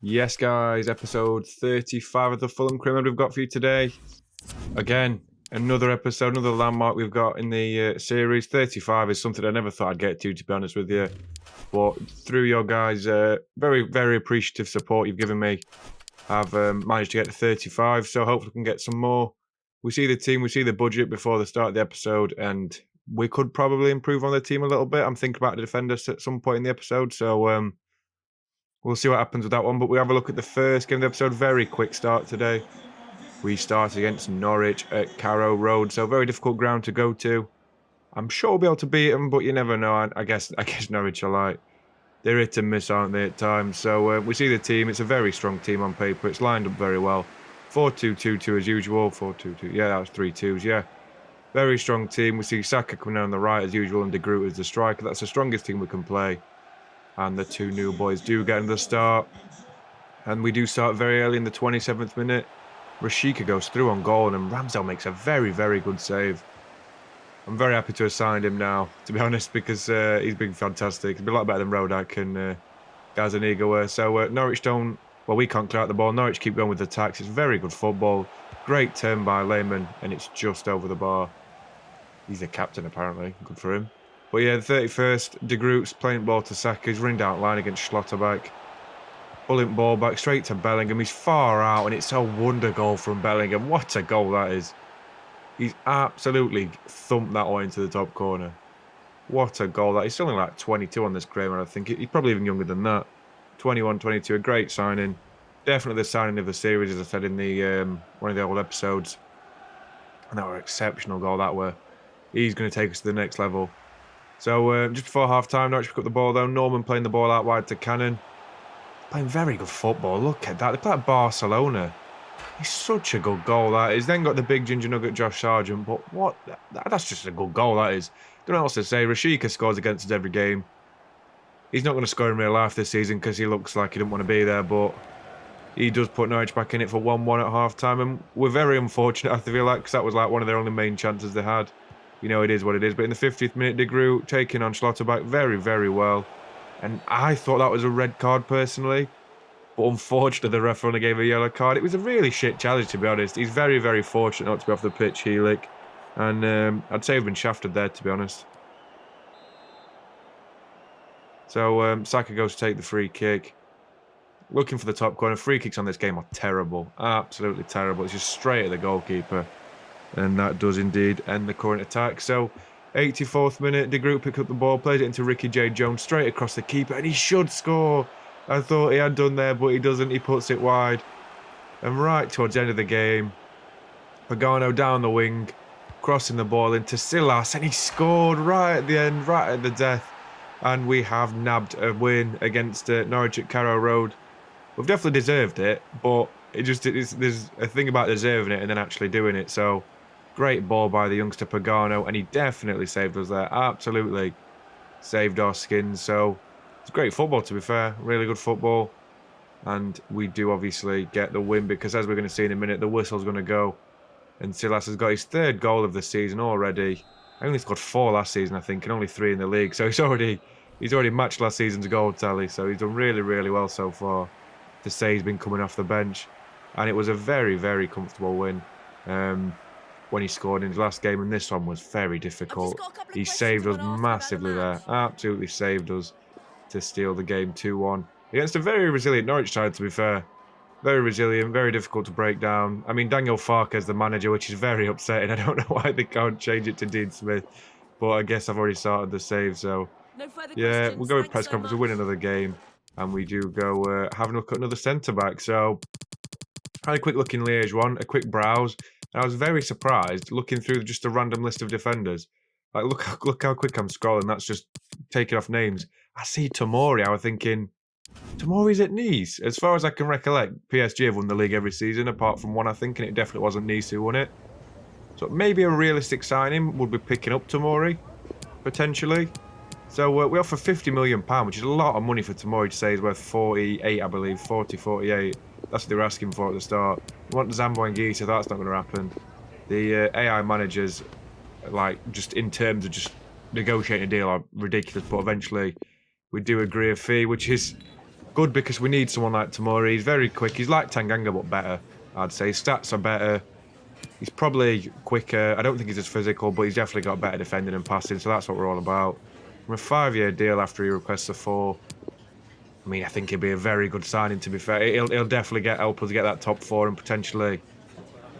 Yes, guys, episode 35 of the Fulham CAREERMODE we've got for you today. Again, another episode, another landmark we've got in the series. 35 is something I never thought I'd get to be honest with you. But through your guys' very, very appreciative support you've given me, I've managed to get to 35, so hopefully we can get some more. We see the team, we see the budget before the start of the episode, and we could probably improve on the team a little bit. I'm thinking about the defenders at some point in the episode, so we'll see what happens with that one, but we have a look at the first game of the episode. Very quick start today. We start against Norwich at Carrow Road, so very difficult ground to go to. I'm sure we'll be able to beat them, but you never know. I guess Norwich are like, they're hit and miss, aren't they, at times? So we see the team. It's a very strong team on paper. It's lined up very well. 4-2-2-2 as usual. 4-2-2. Yeah, that was 3-2s, yeah. Very strong team. We see Saka coming down the right as usual and De Groot as the striker. That's the strongest team we can play. And the two new boys do get in the start. And we do start very early in the 27th minute. Rashica goes through on goal and Ramsdale makes a very, very good save. I'm very happy to have signed him now, to be honest, because he's been fantastic. He's been a lot better than Rodak and Gazaniga were. So Norwich don't, well, we can't clear out the ball. Norwich keep going with the attacks. It's very good football. Great turn by Lehmann, and it's just over the bar. He's the captain, apparently. Good for him. But yeah, the 31st, De Groot's playing ball to Saka. He's running down line against Schlotterbeck. Pulling ball back straight to Bellingham. He's far out, and it's a wonder goal from Bellingham. What a goal that is. He's absolutely thumped that one into the top corner. What a goal that. He's still only like 22 on this Kramer, I think. He's probably even younger than that. 21, 22, a great signing. Definitely the signing of the series, as I said in the one of the old episodes. And that were an exceptional goal, that were. He's going to take us to the next level. So just before half-time, Norwich pick up the ball, though. Norman playing the ball out wide to Cannon. Playing very good football. Look at that. They play like Barcelona. It's such a good goal, that is. Then got the big ginger nugget, Josh Sargent. But what? That's just a good goal, that is. Don't know what else to say. Rashica scores against us every game. He's not going to score in real life this season because he looks like he didn't want to be there. But he does put Norwich back in it for 1-1 at half-time. And we're very unfortunate, I feel like, because that was like one of their only main chances they had. You know, it is what it is. But in the 50th minute, De Groot taking on Schlotterbeck very, very well. And I thought that was a red card, personally. But unfortunately, the ref only gave a yellow card. It was a really shit challenge, to be honest. He's very, very fortunate not to be off the pitch, Heelick. And I'd say he's been shafted there, to be honest. So Saka goes to take the free kick. Looking for the top corner. Free kicks on this game are terrible. Absolutely terrible. It's just straight at the goalkeeper. And that does indeed end the current attack. So, 84th minute, De Groot picks up the ball, plays it into Ricky J. Jones, straight across the keeper, and he should score. I thought he had done there, but he doesn't. He puts it wide. And right towards the end of the game, Pagano down the wing, crossing the ball into Silas, and he scored right at the end, right at the death. And we have nabbed a win against Norwich at Carrow Road. We've definitely deserved it, but there's a thing about deserving it and then actually doing it. So, great ball by the youngster Pagano, and he definitely saved us there. Absolutely saved our skins. So, it's great football, to be fair. Really good football. And we do obviously get the win because, as we're going to see in a minute, the whistle's going to go. And Silas has got his third goal of the season already. I only scored 4 last season, I think, and only 3 in the league. So he's already matched last season's goal tally. So he's done really, really well so far. To say he's been coming off the bench. And it was a very, very comfortable win. When he scored in his last game, and this one was very difficult. He saved us massively there. Absolutely saved us to steal the game 2-1 against a very resilient Norwich side, to be fair. Very resilient, very difficult to break down. I mean, Daniel Farke's the manager, which is very upsetting. I don't know why they can't change it to Dean Smith, but I guess I've already started the save, so yeah, we'll go with press conference. We'll win another game, and we do go having a look at another centre-back. So, had a quick look in Liège one, a quick browse, and I was very surprised looking through just a random list of defenders. Like, look how quick I'm scrolling. That's just taking off names. I see Tomori. I was thinking, Tomori's at Nice. As far as I can recollect, PSG have won the league every season, apart from one, I think, and it definitely wasn't Nice who won it. So maybe a realistic signing would be picking up Tomori, potentially. So we offer £50 million, which is a lot of money for Tomori to say he's worth 48, I believe. 40, 48. That's what they were asking for at the start. We want Zambo and Gisa, that's not going to happen. The AI managers, like, just in terms of just negotiating a deal are ridiculous, but eventually we do agree a fee, which is Good, because we need someone like Tamori. He's very quick. He's like Tanganga, but better, I'd say. His stats are better. He's probably quicker. I don't think he's as physical, but he's definitely got better defending and passing, so that's what we're all about. From a 5-year deal after he requests a 4. I mean, I think he'll be a very good signing, to be fair. He'll definitely help us get that top 4 and potentially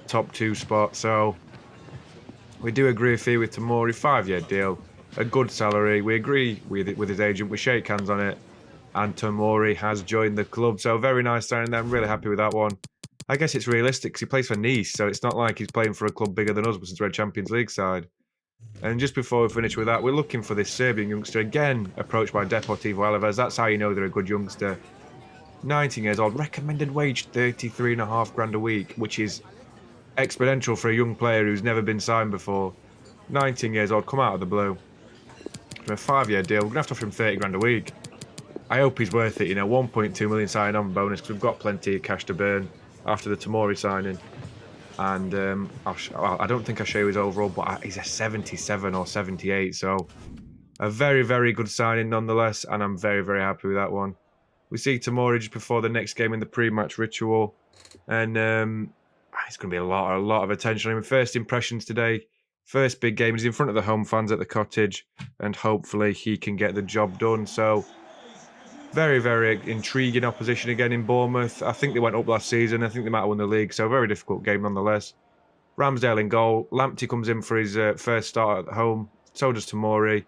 top 2 spot. So we do agree with you with Tamori. 5-year deal, a good salary. We agree with his agent. We shake hands on it. And Tamori has joined the club. So very nice signing there. I'm really happy with that one. I guess it's realistic because he plays for Nice. So it's not like he's playing for a club bigger than us, since we're a Champions League side. And just before we finish with that, we're looking for this Serbian youngster, again approached by Deportivo Alaves. That's how you know they're a good youngster. 19 years old, recommended wage 33.5 grand a week, which is exponential for a young player who's never been signed before. 19 years old, come out of the blue. For a 5-year deal, we're going to have to offer him 30 grand a week. I hope he's worth it, 1.2 million sign-on bonus, because we've got plenty of cash to burn after the Tamori signing. And I don't think I'll show you his overall, but he's a 77 or 78. So a very, very good signing nonetheless. And I'm very, very happy with that one. We see Tamori just before the next game in the pre-match ritual. And it's going to be a lot of attention. I mean, first impressions today. First big game. He's in front of the home fans at the Cottage. And hopefully he can get the job done. So very, very intriguing opposition again in Bournemouth. I think they went up last season. I think they might have won the league. So a very difficult game nonetheless. Ramsdale in goal. Lamptey comes in for his first start at home. So does Tamori.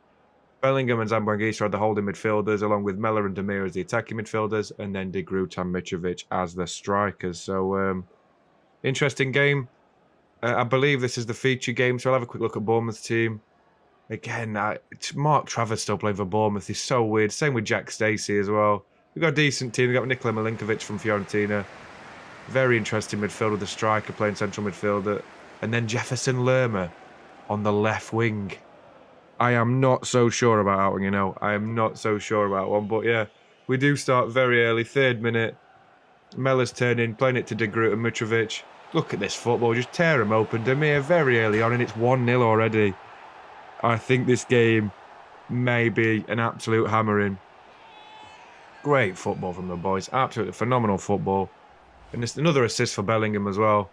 Bellingham and Zambuanguisa are the holding midfielders, along with Mellor and Demir as the attacking midfielders, and then De Groot and Mitrovic as the strikers. So, interesting game. I believe this is the feature game, so I'll have a quick look at Bournemouth's team. Again, Mark Travers still playing for Bournemouth. He's so weird. Same with Jack Stacey as well. We've got a decent team. We've got Nikola Milinkovic from Fiorentina. Very interesting midfielder, the striker playing central midfielder. And then Jefferson Lerma on the left wing. I am not so sure about that one, I am not so sure about one. But yeah, we do start very early. 3rd minute. Mellor's turning, playing it to De Groot and Mitrovic. Look at this football. Just tear him open. Demir very early on, and it's 1-0 already. I think this game may be an absolute hammering. Great football from the boys. Absolutely phenomenal football. And it's another assist for Bellingham as well,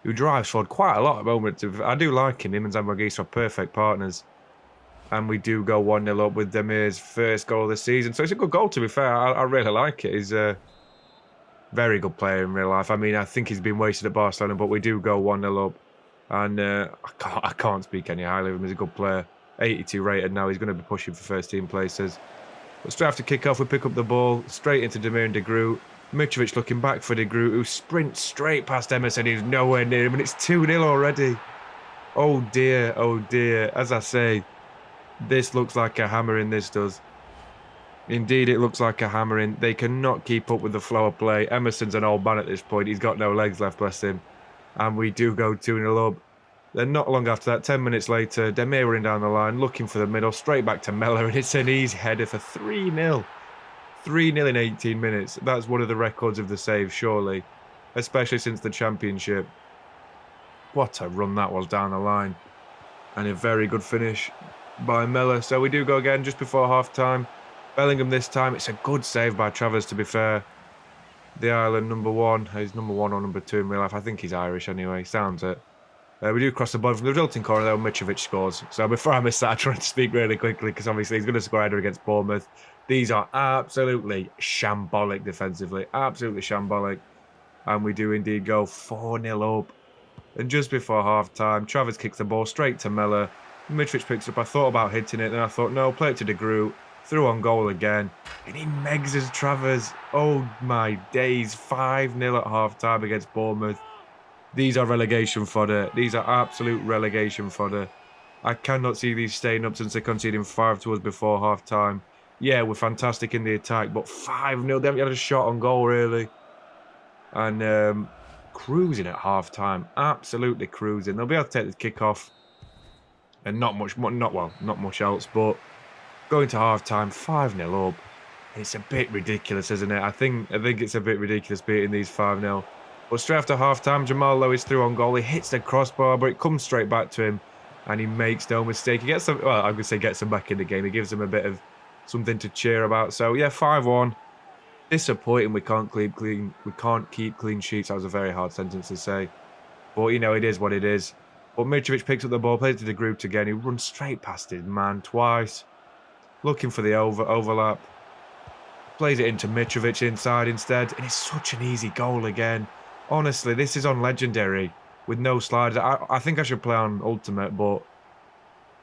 who drives forward quite a lot at the moment. I do like him. Him and Zambuanguisa are perfect partners. And we do go 1-0 up with Demir's first goal of the season. So it's a good goal, to be fair. I really like it. He's a very good player in real life. I mean, I think he's been wasted at Barcelona, but we do go 1-0 up. And I can't speak any highly of him. He's a good player. 82 rated now. He's going to be pushing for first team places. But straight after kick-off, we pick up the ball. Straight into Demir and De Groot. Mitrovic looking back for De Groot, who sprints straight past Emerson. He's nowhere near him. And it's 2-0 already. Oh dear, oh dear. As I say, this looks like a hammering, this does. Indeed, it looks like a hammering. They cannot keep up with the flow of play. Emerson's an old man at this point. He's got no legs left, bless him. And we do go 2-0 up. Then not long after that, 10 minutes later, Demir running down the line, looking for the middle, straight back to Mellor, and it's an easy header for 3-0. 3-0 in 18 minutes. That's one of the records of the save, surely. Especially since the Championship. What a run that was down the line. And a very good finish by Mellor. So we do go again just before half-time. Bellingham this time. It's a good save by Travers, to be fair. The Ireland number 1. He's number 1 or number 2 in real life. I think he's Irish anyway. Sounds it. We do cross the ball from the resulting corner, though. Mitrovic scores. So before I miss that, I try to speak really quickly, because obviously he's going to score either against Bournemouth. These are absolutely shambolic defensively. Absolutely shambolic. And we do indeed go 4-0 up. And just before half-time, Travers kicks the ball straight to Mellor. Mitrovic picks it up. I thought about hitting it, then I thought, no, play it to De Groot. Through on goal again. And he megs us Travers. Oh my days. 5-0 at half-time against Bournemouth. These are relegation fodder. These are absolute relegation fodder. I cannot see these staying up since they're conceding 5 to us before half-time. Yeah, we're fantastic in the attack, but 5-0. They haven't had a shot on goal, really. And cruising at half-time. Absolutely cruising. They'll be able to take the kick-off. And not much else, but going to half-time, 5-0 up. It's a bit ridiculous, isn't it? I think it's a bit ridiculous beating these 5-0. But straight after half-time, Jamal Lowe is through on goal. He hits the crossbar, but it comes straight back to him. And he makes no mistake. He gets them, well, I'm going to say gets them back in the game. He gives them a bit of something to cheer about. So, yeah, 5-1. disappointing. We can't keep clean sheets. That was a very hard sentence to say. But, you know, it is what it is. But Mitrovic picks up the ball, plays to the group again. He runs straight past his man twice. Looking for the overlap. Plays it into Mitrovic inside instead. And it's such an easy goal again. Honestly, this is on Legendary with no sliders. I think I should play on Ultimate, but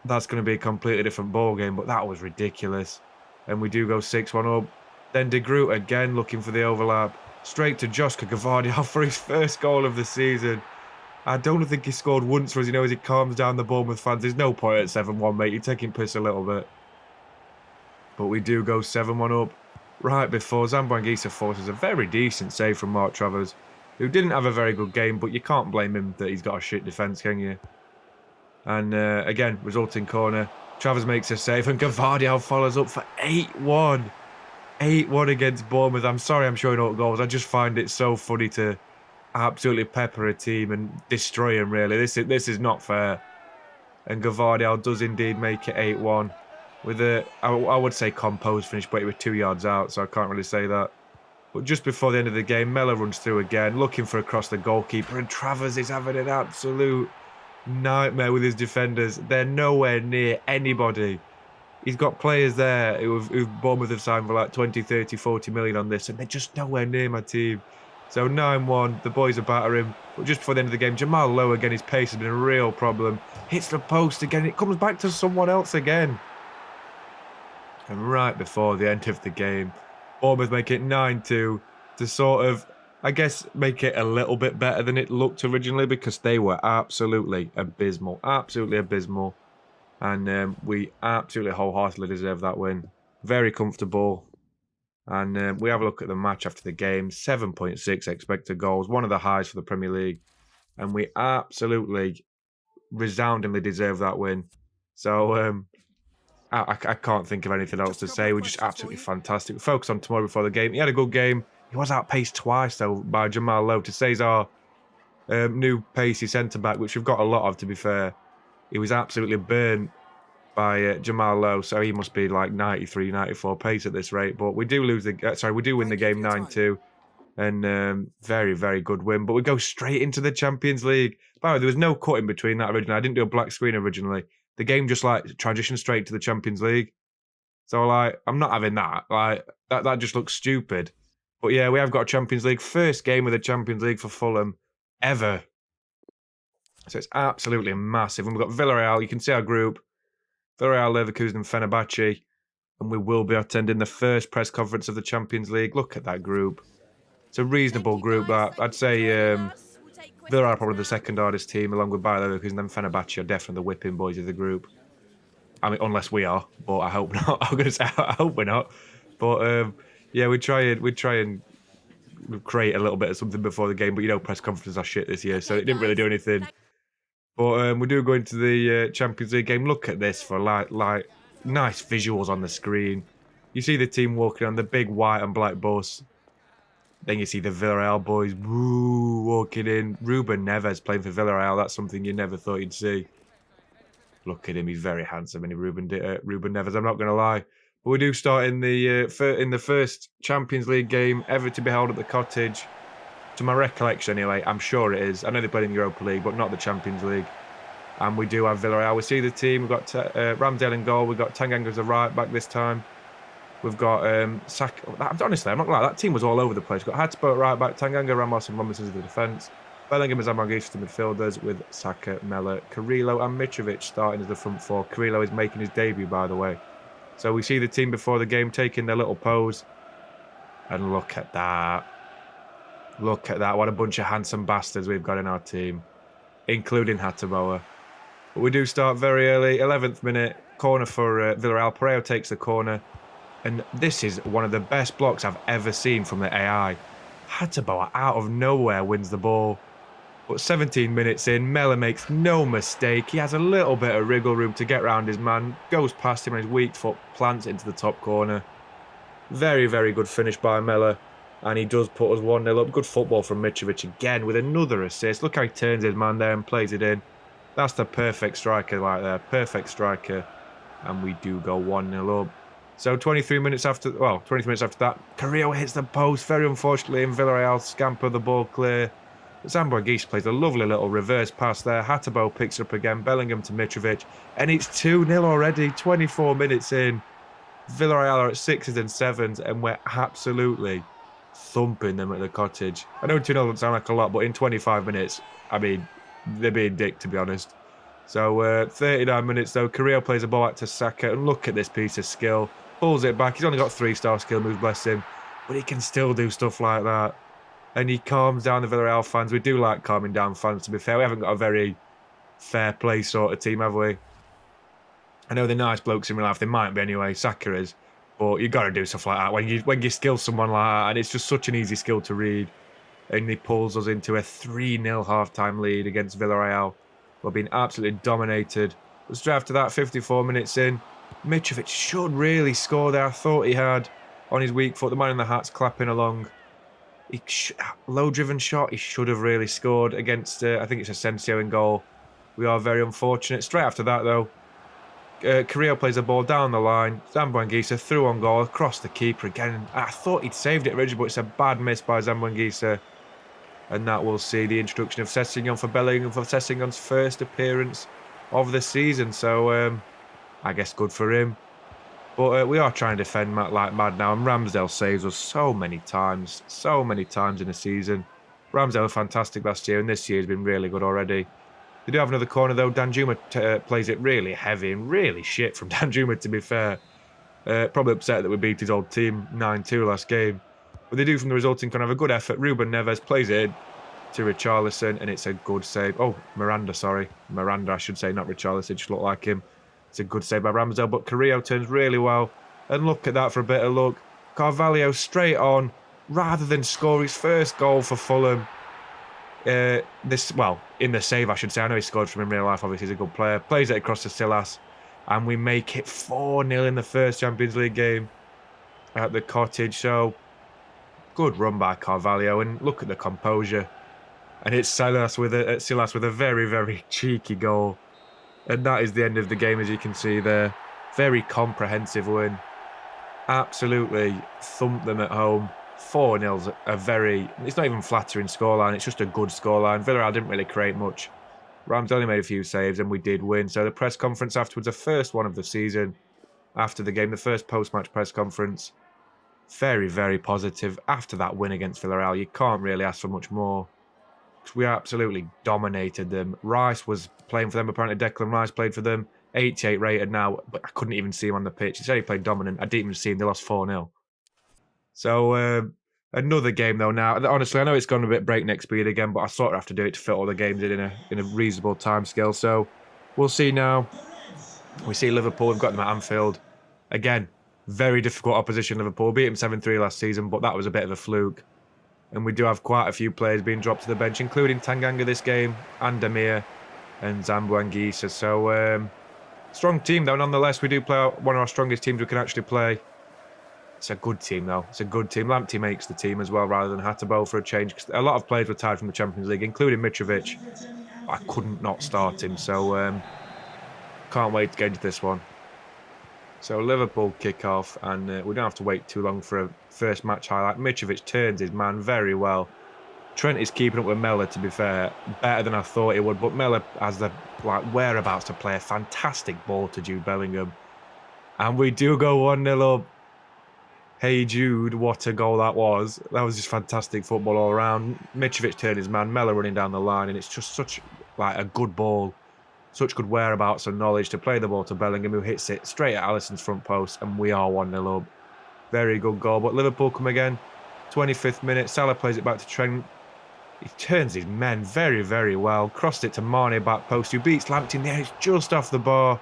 that's going to be a completely different ball game. But that was ridiculous. And we do go 6-1 up. Then De Groot again looking for the overlap. Straight to Joshka Gvardiol for his first goal of the season. I don't think he scored once for us, you know, as he calms down the Bournemouth fans. There's no point at 7-1, mate. You're taking piss a little bit. But we do go 7-1 up. Right before Zamboanguissa forces a very decent save from Mark Travers, who didn't have a very good game, but you can't blame him that he's got a shit defence, can you? And again, resulting corner. Travers makes a save and Gvardiol follows up for 8-1. 8-1 against Bournemouth. I'm sorry I'm showing all goals. I just find it so funny to absolutely pepper a team and destroy them, really. This is not fair. And Gvardiol does indeed make it 8-1 with a, I would say, composed finish, but it was 2 yards out, so I can't really say that. But just before the end of the game, Mella runs through again, looking for across the goalkeeper, and Travers is having an absolute nightmare with his defenders. They're nowhere near anybody. He's got players there who Bournemouth have signed for like 20, 30, 40 million on this, and they're just nowhere near my team. So 9-1, the boys are battering. But just before the end of the game, Jamal Lowe again, his pace has been a real problem. Hits the post again, it comes back to someone else again. And right before the end of the game, Bournemouth make it 9-2 to sort of, I guess, make it a little bit better than it looked originally, because they were absolutely abysmal. Absolutely abysmal. And we absolutely wholeheartedly deserve that win. Very comfortable. And we have a look at the match after the game. 7.6 expected goals. One of the highs for the Premier League. And we absolutely resoundingly deserve that win. So I can't think of anything else to say. We're just absolutely fantastic. We focus on tomorrow before the game. He had a good game. He was outpaced twice, though, by Jamal Lowe. To say he's our new pacey centre-back, which we've got a lot of, to be fair. He was absolutely burnt by Jamal Lowe, so he must be like 93, 94 pace at this rate. But we do lose the we do win the game 9-2, and very, very good win. But we go straight into the Champions League. By the way, there was no cut in between that originally. I didn't do a black screen originally. The game just like transitioned straight to the Champions League. So like, I'm not having that. Like that just looks stupid. But yeah, we have got a Champions League. First game of the Champions League for Fulham ever. So it's absolutely massive. And we've got Villarreal. You can see our group. Villarreal, Leverkusen and Fenerbahce. And we will be attending the first press conference of the Champions League. Look at that group. It's a reasonable group. That I'd say Villarreal are probably the second hardest team, along with Bayer Leverkusen and Fenerbahce are definitely the whipping boys of the group. I mean, unless we are, but I hope not. I'm going to say I hope we're not. But yeah, we try and create a little bit of something before the game. But you know, press conferences are shit this year, so it didn't really do anything. But we do go into the Champions League game. Look at this for like nice visuals on the screen. You see the team walking on the big white and black bus. Then you see the Villarreal boys walking in. Ruben Neves playing for Villarreal. That's something you never thought you'd see. Look at him. He's very handsome, and Ruben Neves. I'm not going to lie. But we do start in the first Champions League game ever to be held at the Cottage. To my recollection, anyway, I'm sure it is. I know they played in the Europa League, but not the Champions League. And we do have Villarreal. We see the team. We've got Ramsdale in goal. We've got Tanganga as a right back this time. We've got Saka. Honestly, I'm not gonna lie. That team was all over the place. We've got Hatspur at right back, Tanganga, Ramos, and Robinson as the defence. Bellingham and Zamboanguissa to midfielders, with Saka, Mella, Carrillo, and Mitrovic starting as the front four. Carrillo is making his debut, by the way. So we see the team before the game taking their little pose. And look at that. Look at that. What a bunch of handsome bastards we've got in our team, including Hateboa. But we do start very early. 11th minute. Corner for Villarreal. Pereiro takes the corner. And this is one of the best blocks I've ever seen from the AI. Hateboa out of nowhere wins the ball. But 17 minutes in, Mella makes no mistake. He has a little bit of wriggle room to get round his man. Goes past him and his weak foot plants into the top corner. Very, very good finish by Mella. And he does put us 1-0 up. Good football from Mitrovic again with another assist. Look how he turns his man there and plays it in. That's the perfect striker right there. Perfect striker. And we do go 1-0 up. So 23 minutes after that, Carrillo hits the post, very unfortunately, and Villarreal scamper the ball clear. Zamboanguissa plays a lovely little reverse pass there. Hatabo picks up again, Bellingham to Mitrovic, and it's 2-0 already, 24 minutes in. Villarreal are at 6s and 7s, and we're absolutely thumping them at the Cottage. I know 2-0 doesn't sound like a lot, but in 25 minutes, I mean, they're being dick, to be honest. So 39 minutes, though, Carrillo plays a ball out to Saka, and look at this piece of skill. Pulls it back. He's only got 3-star skill moves, bless him, but he can still do stuff like that. And he calms down the Villarreal fans. We do like calming down fans, to be fair. We haven't got a very fair play sort of team, have we? I know they're nice blokes in real life. They might be anyway. Saka is. But you've got to do stuff like that. When you skill someone like that, and it's just such an easy skill to read. And he pulls us into a 3-0 half-time lead against Villarreal. We're being absolutely dominated. But straight after that, 54 minutes in, Mitrovic should really score there. I thought he had on his weak foot. The man in the hat's clapping along. Low-driven shot. He should have really scored against, I think it's Asensio in goal. We are very unfortunate. Straight after that, though, Carrillo plays the ball down the line. Zamboanguissa through on goal, across the keeper again. I thought he'd saved it originally, but it's a bad miss by Zamboanguissa. And that will see the introduction of Sessegnon for Bellingham for Sessegnon's first appearance of the season. So, I guess good for him. But we are trying to defend like mad now. And Ramsdale saves us so many times in the season. Ramsdale was fantastic last year, and this year has been really good already. They do have another corner, though. Danjuma plays it really heavy and really shit from Danjuma, to be fair. Probably upset that we beat his old team 9-2 last game. But they do from the resulting kind of a good effort. Ruben Neves plays it to Richarlison, and it's a good save. Oh, Miranda, I should say, not Richarlison. Just looked like him. It's a good save by Ramsdale, but Carrillo turns really well. And look at that for a bit of luck. Carvalho straight on, rather than score his first goal for Fulham. In the save, I should say. I know he scored from him in real life. Obviously, he's a good player. Plays it across to Silas, and we make it 4-0 in the first Champions League game at the Cottage. So, good run by Carvalho, and look at the composure. And it's Silas with a very, very cheeky goal. And that is the end of the game, as you can see there. Very comprehensive win. Absolutely thumped them at home. 4-0's it's not even flattering scoreline, it's just a good scoreline. Villarreal didn't really create much. Rams only made a few saves and we did win. So the press conference afterwards, the first one of the season after the game, the first post-match press conference. Very, very positive. After that win against Villarreal, you can't really ask for much more. We absolutely dominated them. Rice was playing for them. Apparently Declan Rice played for them. 88 rated now, but I couldn't even see him on the pitch. He said he played dominant. I didn't even see him. They lost 4-0. So another game though now. Honestly, I know it's gone a bit breakneck speed again, but I sort of have to do it to fit all the games in a reasonable time scale. So we'll see now. We see Liverpool. We've got them at Anfield. Again, very difficult opposition, Liverpool. Beat them 7-3 last season, but that was a bit of a fluke. And we do have quite a few players being dropped to the bench, including Tanganga this game, and Damir, and Zamboanguissa. So, strong team, though, nonetheless. We do play one of our strongest teams we can actually play. It's a good team, though. It's a good team. Lamptey makes the team as well, rather than Hatabo for a change. A lot of players were tired from the Champions League, including Mitrovic. I couldn't not start him, so can't wait to get into this one. So Liverpool kick off, and we don't have to wait too long for a first match highlight. Mitrovic turns his man very well. Trent is keeping up with Mellor, to be fair, better than I thought he would. But Mellor has the whereabouts to play a fantastic ball to Jude Bellingham, and we do go 1-0 up. Hey Jude, what a goal that was! That was just fantastic football all around. Mitrovic turned his man, Mellor running down the line, and it's just such a good ball. Such good whereabouts and knowledge to play the ball to Bellingham, who hits it straight at Alisson's front post, and we are 1-0 up. Very good goal. But Liverpool come again. 25th minute. Salah plays it back to Trent. He turns his men very, very well. Crossed it to Mane back post, who beats Lamptey in the air. It's just off the bar.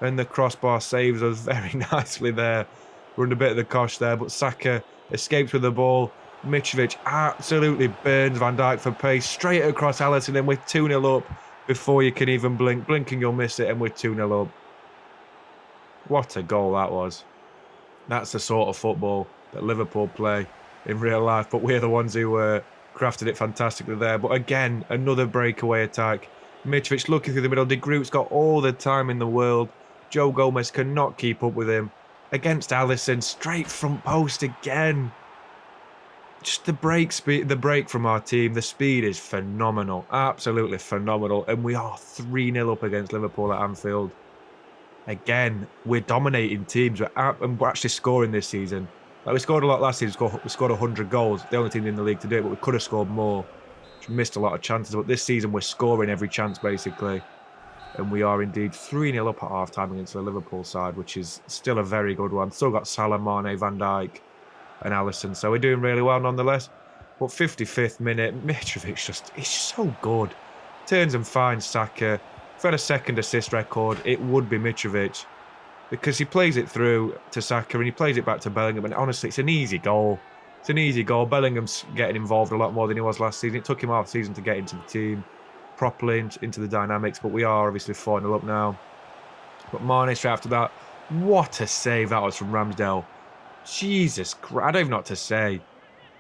And the crossbar saves us very nicely there. We're under a bit of the cosh there, but Saka escapes with the ball. Mitrovic absolutely burns Van Dijk for pace. Straight across Alisson, and we're 2-0 up. Before you can even blink. Blinking, you'll miss it, and we're 2-0 up. What a goal that was. That's the sort of football that Liverpool play in real life, but we're the ones who crafted it fantastically there. But again, another breakaway attack. Mitrovic looking through the middle. De Groot's got all the time in the world. Joe Gomez cannot keep up with him. against Alisson, straight front post again. Just the break speed, the break from our team, the speed is phenomenal, absolutely phenomenal. And we are 3-0 up against Liverpool at Anfield. Again, we're dominating teams. We're actually scoring this season. Like, we scored a lot last season. We scored 100 goals. The only team in the league to do it, but we could have scored more. We missed a lot of chances. But this season, we're scoring every chance, basically. And we are indeed 3-0 up at half-time against the Liverpool side, which is still a very good one. Still got Salah, Mane, Van Dijk and Alisson. So we're doing really well nonetheless. But 55th minute, Mitrovic he's so good. Turns and finds Saka. If we had a second assist record, it would be Mitrovic. Because he plays it through to Saka and he plays it back to Bellingham. And honestly, it's an easy goal. It's an easy goal. Bellingham's getting involved a lot more than he was last season. It took him half season to get into the team properly, into the dynamics. But we are obviously 4-0 up now. But Mane straight after that. What a save that was from Ramsdale. Jesus Christ. I don't even know what to say.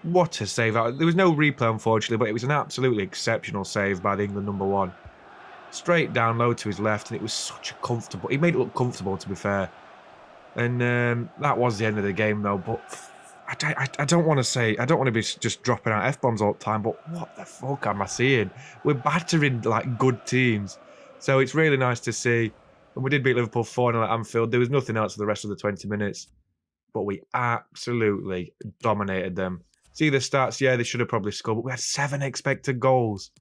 What a save. There was no replay, unfortunately, but it was an absolutely exceptional save by the England number one. Straight down low to his left, and it was such a comfortable... He made it look comfortable, to be fair. And that was the end of the game, though. But I don't want to say... I don't want to be just dropping out F-bombs all the time, but what the fuck am I seeing? We're battering, like, good teams. So it's really nice to see. And we did beat Liverpool 4-0 at Anfield. There was nothing else for the rest of the 20 minutes. But we absolutely dominated them. See the stats? Yeah, they should have probably scored. But we had 7 expected goals.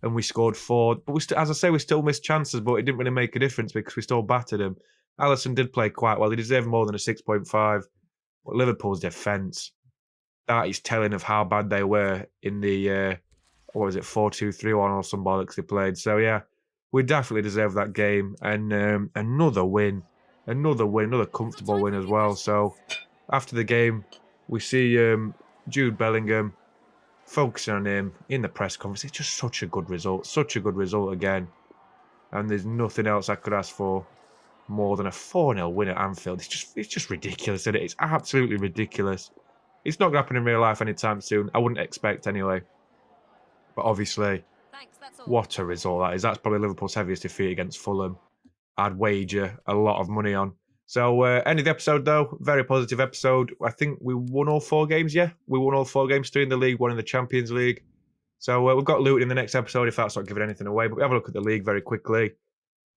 And we scored 4. But we as I say, we still missed chances, but it didn't really make a difference because we still battered them. Alisson did play quite well. He deserved more than a 6.5. But Liverpool's defence, that is telling of how bad they were in the, 4-2-3-1 or some bollocks they played. So, yeah, we definitely deserve that game. And another win. Another comfortable win as well. So, after the game, we see Jude Bellingham focusing on him in the press conference. It's just such a good result. Such a good result again. And there's nothing else I could ask for more than a 4-0 win at Anfield. It's just ridiculous, isn't it? It's absolutely ridiculous. It's not going to happen in real life anytime soon. I wouldn't expect anyway. But obviously, what a result that is. That's probably Liverpool's heaviest defeat against Fulham. I'd wager a lot of money on. So, end of the episode, though. Very positive episode. I think we won all 4 games, yeah? We won all 4 games, 3 in the league, 1 in the Champions League. So, we've got Luton in the next episode, if that's not giving anything away. But we have a look at the league very quickly.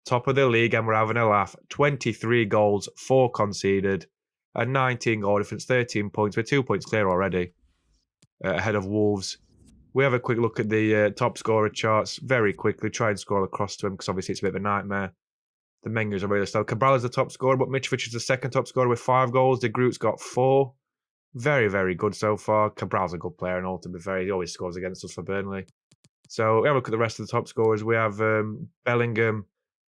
Top of the league, and we're having a laugh. 23 goals, 4 conceded. A 19 goal difference, 13 points. We're 2 points clear already. Ahead of Wolves. We have a quick look at the top scorer charts very quickly. Try and scroll across to him, because obviously it's a bit of a nightmare. The menus are really slow. Cabral is the top scorer, but Mitrovic is the second top scorer with 5 goals. De Groot's got 4. Very, very good so far. Cabral's a good player and all, to be fair. He always scores against us for Burnley. So we have a look at the rest of the top scorers. We have Bellingham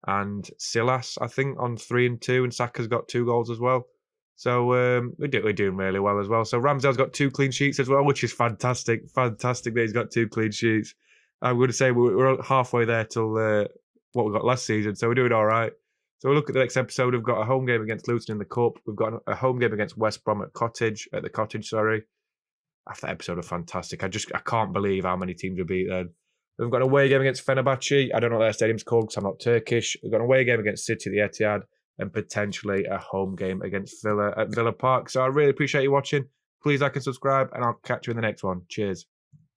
and Silas, I think, on 3 and 2, and Saka's got 2 goals as well. So we're doing really well as well. So Ramsdale's got 2 clean sheets as well, which is fantastic. Fantastic that he's got 2 clean sheets. I'm going to say we're halfway there till what we got last season, so we're doing all right. So we'll look at the next episode. We've got a home game against Luton in the Cup. We've got a home game against West Brom at the Cottage. After that episode was fantastic. I can't believe how many teams we beat then. We've got an away game against Fenerbahce. I don't know what their stadium's called because I'm not Turkish. We've got an away game against City at the Etihad, and potentially a home game against Villa at Villa Park. So I really appreciate you watching. Please like and subscribe, and I'll catch you in the next one. Cheers.